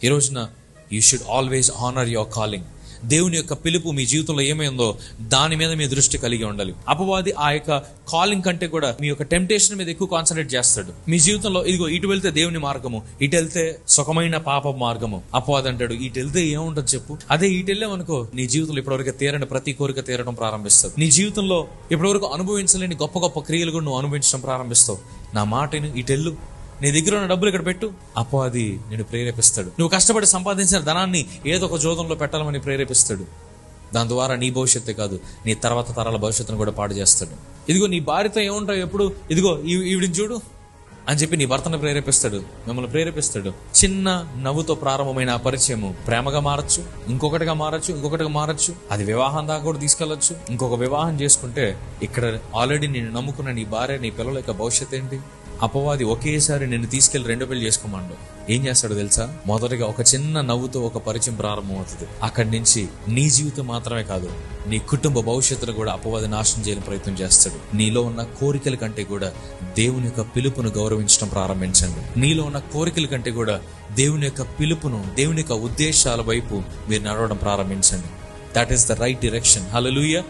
ఈ రోజున you should always honour your calling. దేవుని యొక్క పిలుపు మీ జీవితంలో ఏమైందో దాని మీద మీ దృష్టి కలిగి ఉండాలి. అపవాది ఆ యొక్క కాలింగ్ కంటే కూడా మీ యొక్క టెంప్టేషన్ మీద ఎక్కువ కాన్సన్ట్రేట్ చేస్తాడు. మీ జీవితంలో ఇదిగో ఇటు వెళ్తే దేవుని మార్గము, ఇటు వెళ్తే సుఖమైన పాప మార్గము. అపవాది అంటాడు ఇటు వెళ్తే ఏముంటుంది చెప్పు, అదే ఇటు వెళ్ళామనుకో నీ జీవితంలో ఇప్పటివరకు తీరని ప్రతి కోరిక తీరడం ప్రారంభిస్తావు. నీ జీవితంలో ఇప్పటివరకు అనుభవించలేని గొప్ప గొప్ప క్రియలు కూడా నువ్వు అనుభవించడం ప్రారంభిస్తావు. నా మాటను ఇటెళ్ళు, నీ దగ్గర ఉన్న డబ్బులు ఇక్కడ పెట్టు. అపవాది నేను ప్రేరేపిస్తాడు. నువ్వు కష్టపడి సంపాదించిన ధనాన్ని ఏదో ఒక జోదంలో పెట్టాలని ప్రేరేపిస్తాడు. దాని ద్వారా నీ భవిష్యత్తే కాదు, నీ తర్వాత తరాల భవిష్యత్తును కూడా పాడు చేస్తాడు. ఇదిగో నీ భార్యతో ఏముంటావు ఎప్పుడు, ఇదిగో ఈవిడిని చూడు అని చెప్పి నీ భర్తను ప్రేరేపిస్తాడు, మిమ్మల్ని ప్రేరేపిస్తాడు. చిన్న నవ్వుతో ప్రారంభమైన ఆ పరిచయము ప్రేమగా మారచ్చు, ఇంకొకటిగా మారచ్చు, అది వివాహం దాకా కూడా తీసుకెళ్లొచ్చు. ఇంకొక వివాహం చేసుకుంటే ఇక్కడ ఆల్రెడీ నేను నమ్ముకున్న నీ భార్య, నీ పిల్లల యొక్క భవిష్యత్ ఏంటి? అపవాది ఒకేసారి నిన్ను తీసుకెళ్లి 2 పెళ్లి చేసుకోమండు. ఏం చేస్తాడో తెలుసా? మొదటగా ఒక చిన్న నవ్వుతో ఒక పరిచయం ప్రారంభం అవుతుంది. అక్కడి నుంచి నీ జీవితం మాత్రమే కాదు, నీ కుటుంబ భవిష్యత్తును కూడా అపవాది నాశనం చేయని ప్రయత్నం చేస్తాడు. నీలో ఉన్న కోరికల కంటే కూడా దేవుని యొక్క పిలుపును గౌరవించడం ప్రారంభించండి. నీలో ఉన్న కోరికల కంటే కూడా దేవుని యొక్క పిలుపును, దేవుని యొక్క ఉద్దేశాల వైపు మీరు నడవడం ప్రారంభించండి. That is the right direction. Hallelujah.